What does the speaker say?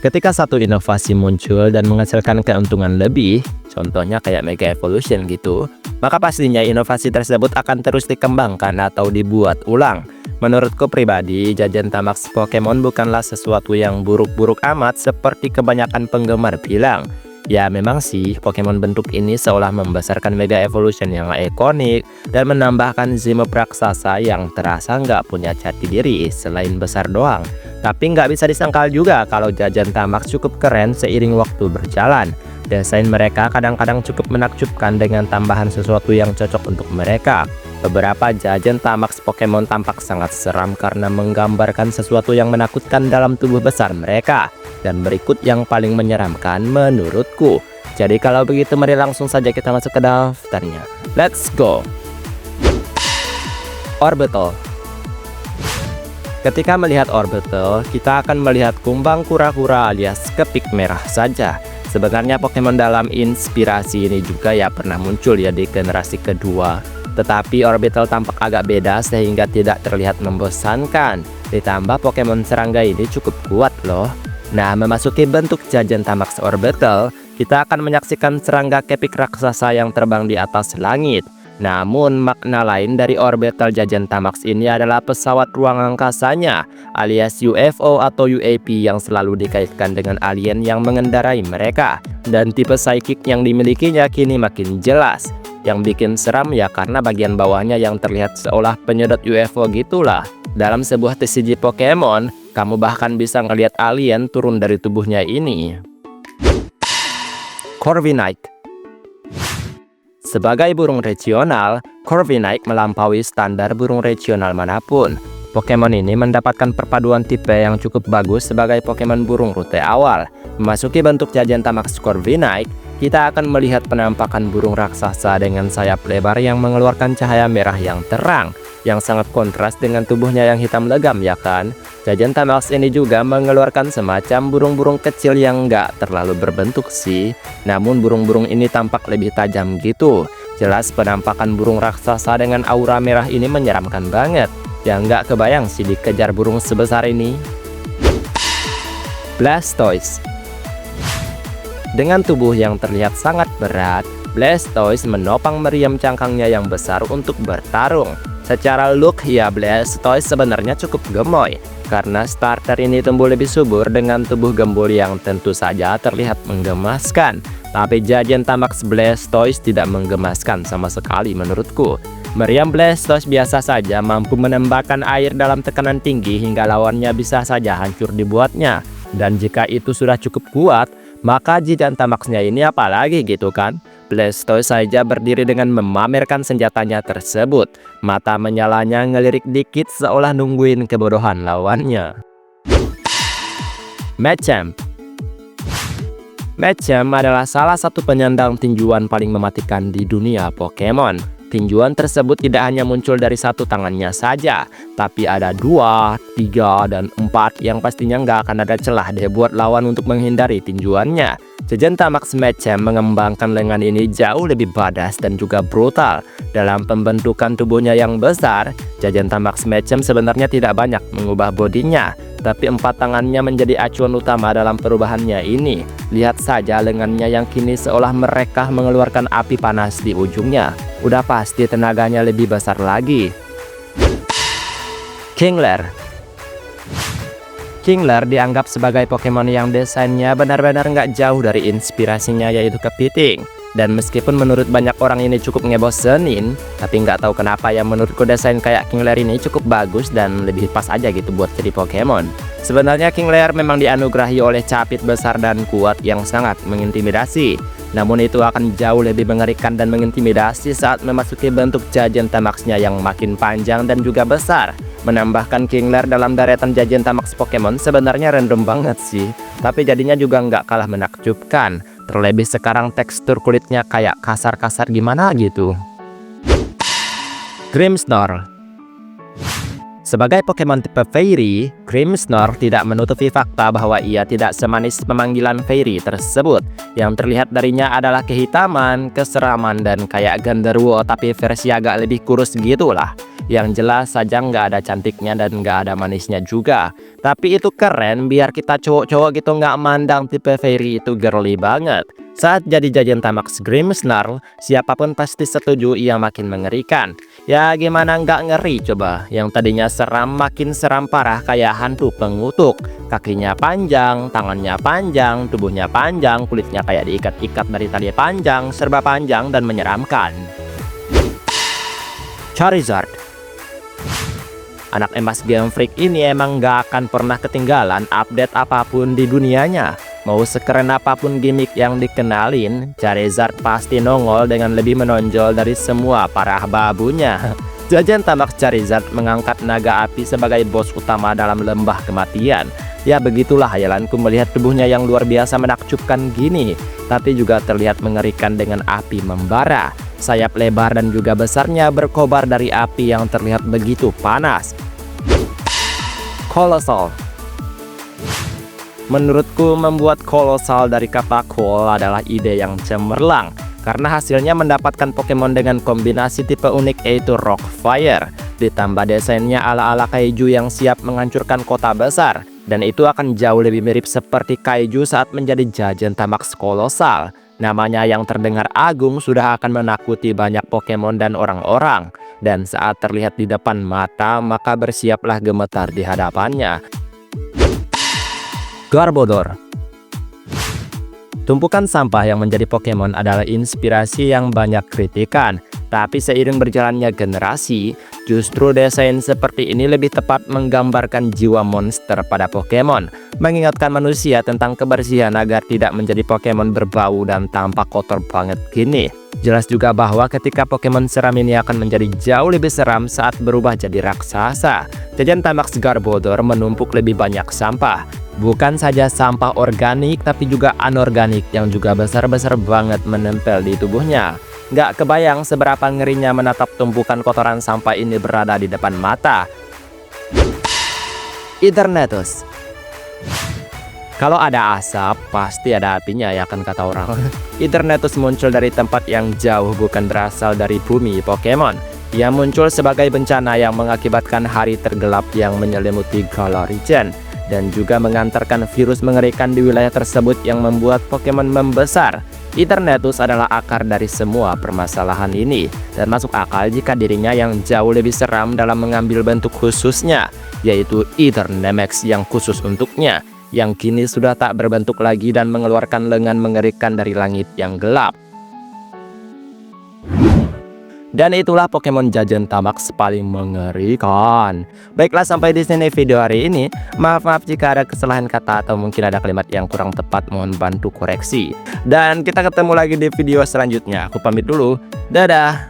Ketika satu inovasi muncul dan menghasilkan keuntungan lebih, contohnya kayak Mega Evolution gitu, maka pastinya inovasi tersebut akan terus dikembangkan atau dibuat ulang. Menurutku pribadi, jajan Tamax Pokemon bukanlah sesuatu yang buruk-buruk amat seperti kebanyakan penggemar bilang. Ya memang sih, Pokemon bentuk ini seolah membesarkan Mega Evolution yang ikonik dan menambahkan Zimop raksasa yang terasa nggak punya jati diri selain besar doang. Tapi nggak bisa disangkal juga kalau jajan Tamax cukup keren seiring waktu berjalan. Desain mereka kadang-kadang cukup menakjubkan dengan tambahan sesuatu yang cocok untuk mereka. Beberapa jajan Tamax Pokemon tampak sangat seram karena menggambarkan sesuatu yang menakutkan dalam tubuh besar mereka. Dan berikut yang paling menyeramkan menurutku. Jadi kalau begitu mari langsung saja kita masuk ke daftarnya. Let's go! Orbital. Ketika melihat Orbital, kita akan melihat kumbang kura-kura alias kepik merah saja. Sebenarnya Pokemon dalam inspirasi ini juga ya pernah muncul ya di generasi kedua. Tetapi Orbital tampak agak beda sehingga tidak terlihat membosankan. Ditambah Pokemon serangga ini cukup kuat loh. Nah, memasuki bentuk jajan Tamax Orbital, kita akan menyaksikan serangga kepik raksasa yang terbang di atas langit. Namun, makna lain dari Orbital jajan Tamax ini adalah pesawat ruang angkasanya, alias UFO atau UAP yang selalu dikaitkan dengan alien yang mengendarai mereka. Dan tipe psychic yang dimilikinya kini makin jelas. Yang bikin seram ya karena bagian bawahnya yang terlihat seolah penyedot UFO gitulah. Dalam sebuah TCG Pokemon, kamu bahkan bisa ngelihat alien turun dari tubuhnya ini. Corviknight. Sebagai burung regional, Corviknight melampaui standar burung regional manapun. Pokemon ini mendapatkan perpaduan tipe yang cukup bagus sebagai Pokemon burung rute awal. Memasuki bentuk jajan Tamax Corviknight, kita akan melihat penampakan burung raksasa dengan sayap lebar yang mengeluarkan cahaya merah yang terang, yang sangat kontras dengan tubuhnya yang hitam legam ya kan. Jajan Tamax ini juga mengeluarkan semacam burung-burung kecil yang nggak terlalu berbentuk sih. Namun burung-burung ini tampak lebih tajam gitu. Jelas penampakan burung raksasa dengan aura merah ini menyeramkan banget. Yang nggak kebayang sih dikejar burung sebesar ini. Blastoise. Dengan tubuh yang terlihat sangat berat, Blastoise menopang meriam cangkangnya yang besar untuk bertarung. Secara look ya Blastoise sebenarnya cukup gemoy, karena starter ini tumbuh lebih subur dengan tubuh gembul yang tentu saja terlihat menggemaskan. Tapi jajan Tamax Blastoise tidak menggemaskan sama sekali menurutku. Meriam Blastoise biasa saja mampu menembakkan air dalam tekanan tinggi hingga lawannya bisa saja hancur dibuatnya. Dan jika itu sudah cukup kuat, maka jajan Tamaxnya ini apalagi gitu kan? Blastoise saja berdiri dengan memamerkan senjatanya tersebut. Mata menyalanya ngelirik dikit seolah nungguin kebodohan lawannya. Machamp. Machamp adalah salah satu penyandang tinjuan paling mematikan di dunia Pokemon. Tinjuan tersebut tidak hanya muncul dari satu tangannya saja, tapi ada 2, 3, dan 4 yang pastinya nggak akan ada celah deh buat lawan untuk menghindari tinjuannya. Jajan Tamax Machamp mengembangkan lengan ini jauh lebih badass dan juga brutal. Dalam pembentukan tubuhnya yang besar, jajan Tamax Machamp sebenarnya tidak banyak mengubah bodinya, tapi 4 tangannya menjadi acuan utama dalam perubahannya ini. Lihat saja lengannya yang kini seolah mereka mengeluarkan api panas di ujungnya. Udah pasti tenaganya lebih besar lagi. Kingler. Kingler dianggap sebagai Pokemon yang desainnya benar-benar nggak jauh dari inspirasinya yaitu kepiting. Dan meskipun menurut banyak orang ini cukup ngebosenin, tapi nggak tahu kenapa ya menurutku desain kayak Kingler ini cukup bagus dan lebih pas aja gitu buat jadi Pokemon. Sebenarnya Kingler memang dianugerahi oleh capit besar dan kuat yang sangat mengintimidasi. Namun itu akan jauh lebih mengerikan dan mengintimidasi saat memasuki bentuk jajan Tamaxnya yang makin panjang dan juga besar. Menambahkan Kingler dalam deretan jajan Tamax Pokemon sebenarnya random banget sih, tapi jadinya juga nggak kalah menakjubkan. Terlebih sekarang tekstur kulitnya kayak kasar-kasar gimana gitu. Grimmsnarl. Sebagai Pokemon tipe Fairy, Grimmsnarl tidak menutupi fakta bahwa ia tidak semanis pemanggilan Fairy tersebut. Yang terlihat darinya adalah kehitaman, keseraman, dan kayak genderuwo tapi versi agak lebih kurus gitulah. Yang jelas saja nggak ada cantiknya dan nggak ada manisnya juga. Tapi itu keren biar kita cowok-cowok gitu nggak mandang tipe Fairy itu girly banget. Saat jadi jajan Tamax Grimmsnarl, siapapun pasti setuju ia makin mengerikan. Ya gimana nggak ngeri coba, yang tadinya seram makin seram parah kayak hantu pengutuk. Kakinya panjang, tangannya panjang, tubuhnya panjang, kulitnya kayak diikat-ikat dari tali panjang, serba panjang dan menyeramkan. Charizard. Anak emas Game Freak ini emang gak akan pernah ketinggalan update apapun di dunianya. Mau sekeren apapun gimmick yang dikenalin, Charizard pasti nongol dengan lebih menonjol dari semua para babunya. Jajan Tamax Charizard mengangkat naga api sebagai bos utama dalam lembah kematian. Ya begitulah hayalanku melihat tubuhnya yang luar biasa menakjubkan gini, tapi juga terlihat mengerikan dengan api membara. Sayap lebar dan juga besarnya berkobar dari api yang terlihat begitu panas. Coalossal. Menurutku membuat Coalossal dari kata coal adalah ide yang cemerlang, karena hasilnya mendapatkan Pokemon dengan kombinasi tipe unik yaitu Rock Fire. Ditambah desainnya ala-ala kaiju yang siap menghancurkan kota besar, dan itu akan jauh lebih mirip seperti kaiju saat menjadi jajan Tamax Coalossal. Namanya yang terdengar agung sudah akan menakuti banyak Pokemon dan orang-orang. Dan saat terlihat di depan mata, maka bersiaplah gemetar di hadapannya. Garbodor. Tumpukan sampah yang menjadi Pokemon adalah inspirasi yang banyak kritikan. Tapi seiring berjalannya generasi, justru desain seperti ini lebih tepat menggambarkan jiwa monster pada Pokemon, mengingatkan manusia tentang kebersihan agar tidak menjadi Pokemon berbau dan tampak kotor banget gini. Jelas juga bahwa ketika Pokemon seram ini akan menjadi jauh lebih seram saat berubah jadi raksasa. Jajan Tamax Garbodor menumpuk lebih banyak sampah. Bukan saja sampah organik tapi juga anorganik yang juga besar-besar banget menempel di tubuhnya. Nggak kebayang seberapa ngerinya menatap tumpukan kotoran sampah ini berada di depan mata. Eternatus. Kalau ada asap, pasti ada apinya ya kan kata orang. Eternatus muncul dari tempat yang jauh, bukan berasal dari bumi Pokemon. Ia muncul sebagai bencana yang mengakibatkan hari tergelap yang menyelimuti Galarian, dan juga mengantarkan virus mengerikan di wilayah tersebut yang membuat Pokemon membesar. Eternatus adalah akar dari semua permasalahan ini, dan masuk akal jika dirinya yang jauh lebih seram dalam mengambil bentuk khususnya, yaitu Eternamax yang khusus untuknya, yang kini sudah tak berbentuk lagi dan mengeluarkan lengan mengerikan dari langit yang gelap. Dan itulah Pokemon jajan Tamax paling mengerikan. Baiklah, sampai di sini video hari ini. Maaf jika ada kesalahan kata atau mungkin ada kalimat yang kurang tepat, mohon bantu koreksi. Dan kita ketemu lagi di video selanjutnya. Aku pamit dulu. Dadah.